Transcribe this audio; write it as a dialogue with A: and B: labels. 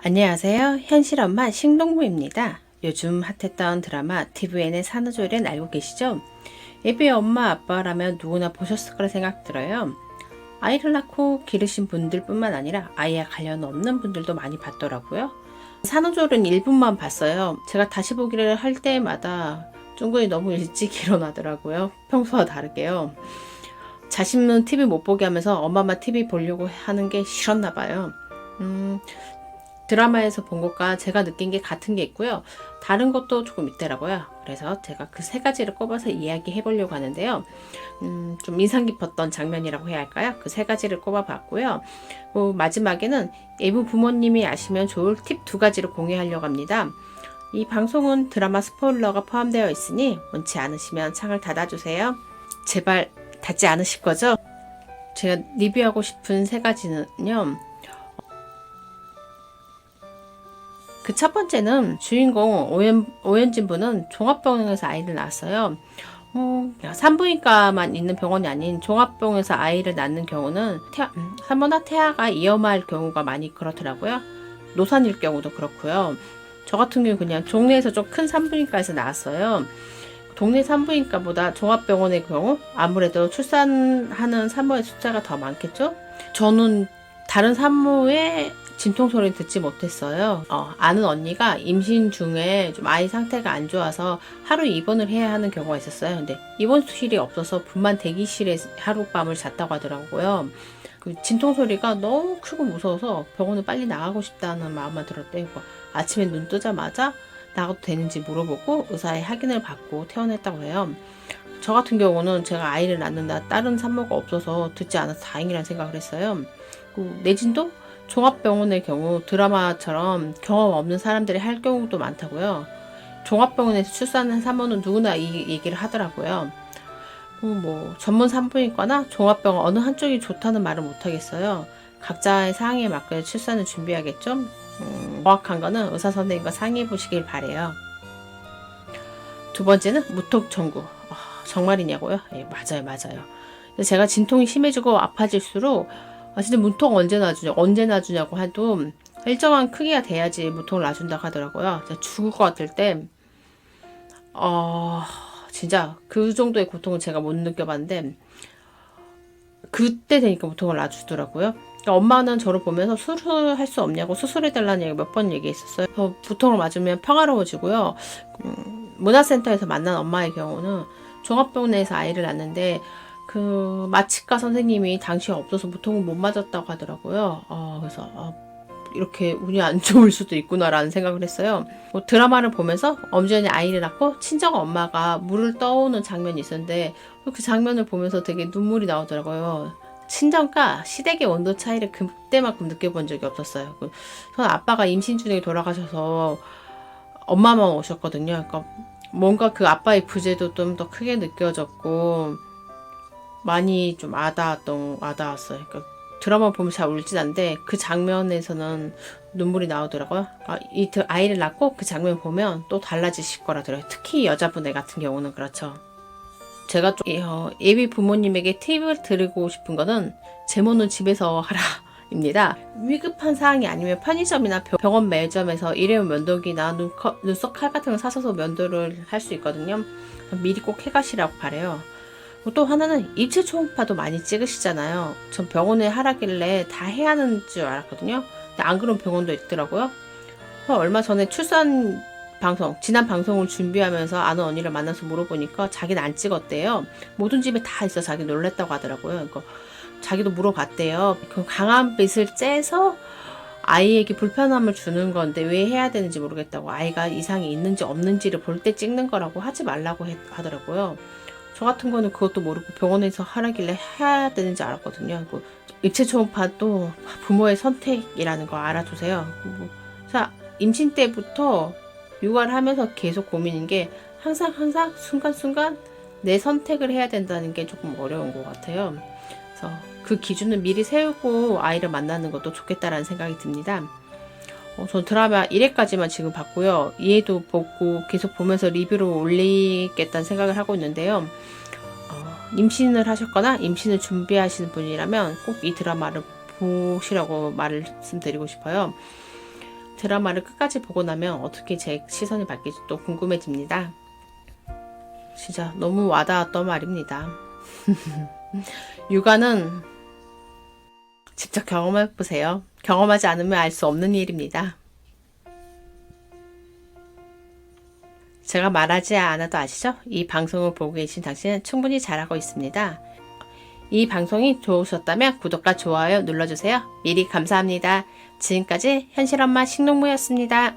A: 안녕하세요. 현실엄마 신동무입니다. 요즘 핫했던 드라마 TVN의 산후조리원 알고 계시죠? 예비 엄마 아빠라면 누구나 보셨을 거라 생각 들어요. 아이를 낳고 기르신 분들 뿐만 아니라 아이와 관련 없는 분들도 많이 봤더라고요. 산후조리원 1분만 봤어요. 제가 다시 보기를 할 때마다 쫑근이 너무 일찍 일어나더라고요. 평소와 다르게요. 자신은 TV 못 보게 하면서 엄마만 TV 보려고 하는 게 싫었나 봐요. 드라마에서 본 것과 제가 느낀 게 같은 게 있고요. 다른 것도 조금 있더라고요. 그래서 제가 그 세 가지를 꼽아서 이야기해 보려고 하는데요. 좀 인상 깊었던 장면이라고 해야 할까요? 그 세 가지를 꼽아 봤고요. 마지막에는 예부 부모님이 아시면 좋을 팁 두 가지를 공유하려고 합니다. 이 방송은 드라마 스포일러가 포함되어 있으니 원치 않으시면 창을 닫아주세요. 제발 닫지 않으실 거죠? 제가 리뷰하고 싶은 세 가지는요. 그 첫 번째는 주인공 오현진 분은 종합병원에서 아이를 낳았어요. 산부인과만 있는 병원이 아닌 종합병원에서 아이를 낳는 경우는 산모나 태아가 위험할 경우가 많이 그렇더라고요. 노산일 경우도 그렇고요. 저 같은 경우 그냥 동네에서 좀 큰 산부인과에서 나왔어요. 동네 산부인과보다 종합병원의 경우 아무래도 출산하는 산모의 숫자가 더 많겠죠? 저는 다른 산모의 진통 소리를 듣지 못했어요. 아는 언니가 임신 중에 좀 아이 상태가 안 좋아서 하루 입원을 해야 하는 경우가 있었어요. 근데 입원실이 없어서 분만 대기실에 하룻밤을 잤다고 하더라고요. 그 진통 소리가 너무 크고 무서워서 병원을 빨리 나가고 싶다는 마음만 들었대요. 아침에 눈 뜨자마자 나가도 되는지 물어보고 의사의 확인을 받고 퇴원했다고 해요. 저 같은 경우는 제가 아이를 낳는다 다른 산모가 없어서 듣지 않아서 다행이라는 생각을 했어요. 내진도 종합병원의 경우 드라마처럼 경험 없는 사람들이 할 경우도 많다고요. 종합병원에서 출산한 산모는 누구나 이 얘기를 하더라고요. 전문 산부인과나 종합병원 어느 한쪽이 좋다는 말은 못하겠어요. 각자의 상황에 맞게 출산을 준비하겠죠. 정확한 거는 의사 선생님과 상의해 보시길 바래요. 두 번째는 무턱 청구. 정말이냐고요? 예, 맞아요. 제가 진통이 심해지고 아파질수록 진짜 문통 언제 놔주냐고 해도 일정한 크기가 돼야지 문통을 놔준다고 하더라고요. 진짜 죽을 것 같을 때 진짜 그 정도의 고통은 제가 못 느껴봤는데 그때 되니까 문통을 놔주더라고요. 그러니까 엄마는 저를 보면서 수술할 수 없냐고 수술해달라는 얘기 몇 번 얘기했었어요. 부통을 맞으면 평화로워지고요. 문화센터에서 만난 엄마의 경우는 종합병원에서 아이를 낳는데 그 마취과 선생님이 당시에 없어서 무통을 못 맞았다고 하더라고요. 그래서 이렇게 운이 안 좋을 수도 있구나라는 생각을 했어요. 드라마를 보면서 엄지연이 아이를 낳고 친정 엄마가 물을 떠오는 장면이 있었는데 그 장면을 보면서 되게 눈물이 나오더라고요. 친정과 시댁의 온도 차이를 그때만큼 느껴본 적이 없었어요. 저는 아빠가 임신 중에 돌아가셔서 엄마만 오셨거든요. 그러니까 뭔가 그 아빠의 부재도 좀 더 크게 느껴졌고 많이 좀 와닿았어요. 그러니까 드라마 보면 잘 울진 않는데 그 장면에서는 눈물이 나오더라고요. 이 아이를 낳고 그 장면 보면 또 달라지실 거라 들어요. 특히 여자분들 같은 경우는 그렇죠. 제가 좀 예비 부모님에게 팁을 드리고 싶은 거는 제모는 집에서 하라. 입니다. 위급한 사항이 아니면 편의점이나 병원 매점에서 일회용 면도기나 눈썹 칼 같은 거 사셔서 면도를 할 수 있거든요. 미리 꼭 해가시라고 바래요. 또 하나는 입체 초음파도 많이 찍으시잖아요. 전 병원에 하라길래 다 해야 하는 줄 알았거든요. 근데 안 그런 병원도 있더라고요. 얼마 전에 출산 지난 방송을 준비하면서 아는 언니를 만나서 물어보니까 자기는 안 찍었대요. 모든 집에 다 있어 자기 놀랬다고 하더라고요. 그러니까 자기도 물어봤대요. 그 강한 빛을 쬐서 아이에게 불편함을 주는 건데 왜 해야 되는지 모르겠다고. 아이가 이상이 있는지 없는지를 볼 때 찍는 거라고 하지 말라고 하더라고요. 저 같은 거는 그것도 모르고 병원에서 하라길래 해야 되는지 알았거든요. 입체 초음파도 부모의 선택이라는 거 알아두세요. 자, 임신 때부터 육아를 하면서 계속 고민인 게 항상 순간순간 내 선택을 해야 된다는 게 조금 어려운 것 같아요. 그래서 그 기준을 미리 세우고 아이를 만나는 것도 좋겠다라는 생각이 듭니다. 전 드라마 1회까지만 지금 봤고요. 2회도 보고 계속 보면서 리뷰를 올리겠다는 생각을 하고 있는데요. 임신을 하셨거나 임신을 준비하시는 분이라면 꼭 이 드라마를 보시라고 말씀드리고 싶어요. 드라마를 끝까지 보고 나면 어떻게 제 시선이 바뀔지 또 궁금해집니다. 진짜 너무 와닿았던 말입니다. 육아는 직접 경험해보세요. 경험하지 않으면 알 수 없는 일입니다. 제가 말하지 않아도 아시죠? 이 방송을 보고 계신 당신은 충분히 잘하고 있습니다. 이 방송이 좋으셨다면 구독과 좋아요 눌러주세요. 미리 감사합니다. 지금까지 현실엄마 식농부였습니다.